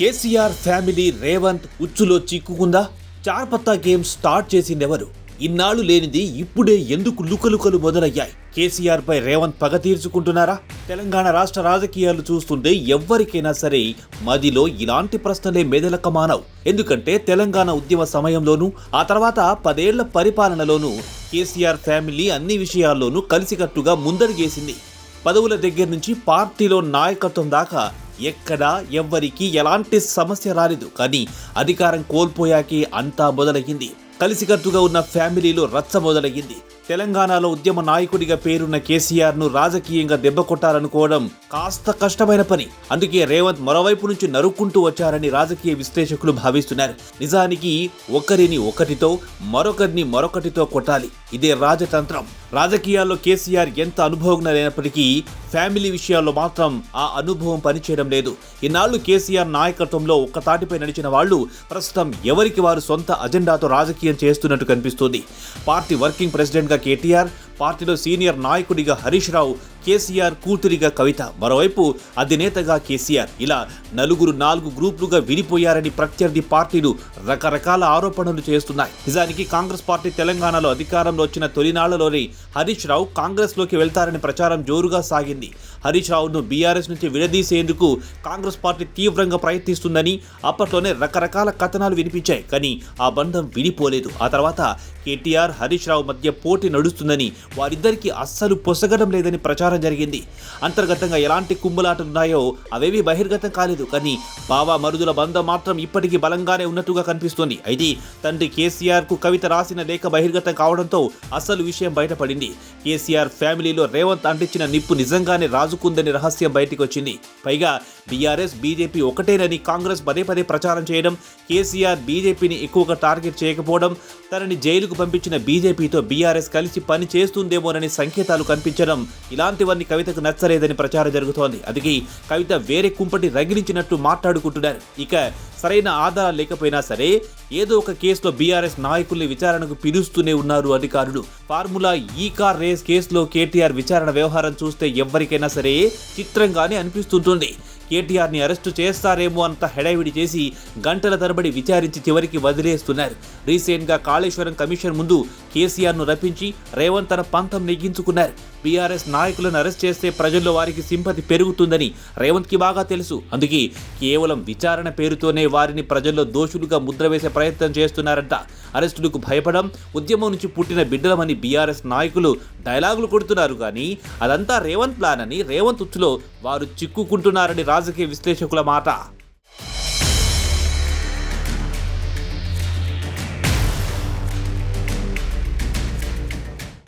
KCR family Revanth ఉచ్చులో చిక్కుకుందా? చార్పత్తా game start చేసిందెవరు? ఇన్నాళ్లు లేనిది ఇప్పుడే ఎందుకు లుకలుకలు మొదలయ్యాయి? కేసీఆర్ పై రేవంత్ పగ తీర్చుకుంటున్నారా? తెలంగాణ రాష్ట్ర రాజకీయాలు చూస్తుంటే ఎవ్వరికైనా సరే మదిలో ఇలాంటి ప్రశ్నలే మెదలక మానవు. ఎందుకంటే తెలంగాణ ఉద్యమ సమయంలోనూ ఆ తర్వాత 10 ఏళ్ల పరిపాలనలోనూ కేసీఆర్ ఫ్యామిలీ అన్ని విషయాల్లోనూ కలిసికట్టుగా ముందడుగేసింది. పదవుల దగ్గర నుంచి పార్టీలో నాయకత్వం దాకా ఎక్కడా ఎవ్వరికి ఎలాంటి సమస్య రాలేదు. కానీ అధికారం కోల్పోయాకే అంతా మొదలయ్యింది. కలిసికట్టుగా ఉన్న ఫ్యామిలీలో రచ్చ మొదలయ్యింది. తెలంగాణలో ఉద్యమ నాయకుడిగా పేరున్న కేసీఆర్ ను రాజకీయంగా దెబ్బ కొట్టాలనుకోవడం కాస్త కష్టమైన పని. అందుకే రేవంత్ మరోవైపు నుంచి నరుక్కుంటూ వచ్చారని రాజకీయ విశ్లేషకులు భావిస్తున్నారు. నిజానికి ఒకరిని ఒకటితో మరొకరిని మరొకటితో కొట్టాలి. ఇదే రాజతంత్రం. రాజకీయాల్లో కేసీఆర్ ఎంత అనుభవజ్ఞులైనప్పటికీ ఫ్యామిలీ విషయాల్లో మాత్రం ఆ అనుభవం పనిచేయడం లేదు. ఇన్నాళ్లు కేసీఆర్ నాయకత్వంలో ఒక్కతాటిపై నడిచిన వాళ్లు ప్రస్తుతం ఎవరికి వారు సొంత అజెండాతో రాజకీయం చేస్తున్నట్టు కనిపిస్తోంది. పార్టీ వర్కింగ్ ప్రెసిడెంట్గా కేటీఆర్, పార్టీలో సీనియర్ నాయకుడిగా హరీష్ రావు, కేసీఆర్ కూతురిగా కవిత, మరోవైపు అధినేతగా కేసీఆర్, ఇలా నలుగురు 4 గ్రూపులుగా విడిపోయారని ప్రత్యర్థి పార్టీలు రకరకాల ఆరోపణలు చేస్తున్నాయి. నిజానికి కాంగ్రెస్ పార్టీ తెలంగాణలో అధికారంలో వచ్చిన తొలినాళ్లలోనే హరీష్ రావు కాంగ్రెస్ లోకి వెళ్తారని ప్రచారం జోరుగా సాగింది. హరీష్ రావును బీఆర్ఎస్ నుంచి విడదీసేందుకు కాంగ్రెస్ పార్టీ తీవ్రంగా ప్రయత్నిస్తుందని అప్పట్లోనే రకరకాల కథనాలు వినిపించాయి. కానీ ఆ బంధం విడిపోలేదు. ఆ తర్వాత కేటీఆర్, హరీష్ రావు మధ్య పోటీ నడుస్తుందని, వారిద్దరికీ అస్సలు పొసగడం లేదని ప్రచారం జరిగింది. అంతర్గతంగా ఎలాంటి కుమ్ములాటలున్నాయో అవేవి బహిర్గతం కాలేదు. కానీ బావా మరుదుల బంధం మాత్రం ఇప్పటికీ బలంగానే ఉన్నట్టుగా కనిపిస్తోంది. అయితే తండ్రి కేసీఆర్ కు కవిత రాసిన లేఖ బహిర్గతం కావడంతో అసలు విషయం బయటపడింది. కేసీఆర్ ఫ్యామిలీలో రేవంత్ అంటించిన నిప్పు నిజంగానే రాజుకుందని రహస్యం బయటికి వచ్చింది. పైగా బీఆర్ఎస్, బీజేపీ ఒకటేనని కాంగ్రెస్ పదే ప్రచారం చేయడం, కేసీఆర్ బీజేపీని ఎక్కువగా టార్గెట్ చేయకపోవడం, తనని జైలుకు పంపించిన బీజేపీతో బీఆర్ఎస్ కలిసి పని చేస్తుందేమోనని సంకేతాలు కనిపించడం, ఇలాంటివన్నీ కవితకు నచ్చలేదని ప్రచారం జరుగుతోంది. అందుకే కవిత వేరే కుంపటి రగిలించినట్టు మాట్లాడుకుంటున్నారు. ఇక సరైన ఆధారాలు లేకపోయినా సరే ఏదో ఒక కేసులో బీఆర్ఎస్ నాయకుల్ని విచారణకు పిలుస్తూనే ఉన్నారు అధికారులు. ఫార్ములా ఈ కార్ రేస్ కేసులో కేటీఆర్ విచారణ వ్యవహారం చూస్తే ఎవ్వరికైనా సరే చిత్రంగానే అనిపిస్తుంటుంది. కేటీఆర్ని అరెస్టు చేస్తారేమో అంత హడావిడి చేసి గంటల తరబడి విచారించి చివరికి వదిలేస్తున్నారు. రీసెంట్గా కాళేశ్వరం కమిషన్ ముందు కేసీఆర్ను రప్పించి రేవంత్ తన పంతం నెగ్గించుకున్నారు. బీఆర్ఎస్ నాయకులను అరెస్ట్ చేస్తే ప్రజల్లో వారికి సింపతి పెరుగుతుందని రేవంత్కి బాగా తెలుసు. అందుకే కేవలం విచారణ పేరుతోనే వారిని ప్రజల్లో దోషులుగా ముద్ర వేసే ప్రయత్నం చేస్తున్నారంట. అరెస్టులకు భయపడం ఉద్యమం నుంచి పుట్టిన బిడ్డలమని బీఆర్ఎస్ నాయకులు డైలాగులు కొడుతున్నారు. కానీ అదంతా రేవంత్ ప్లాన్ అని, రేవంత్ ఉచ్చులో వారు చిక్కుకుంటున్నారని రాజకీయ విశ్లేషకుల మాట.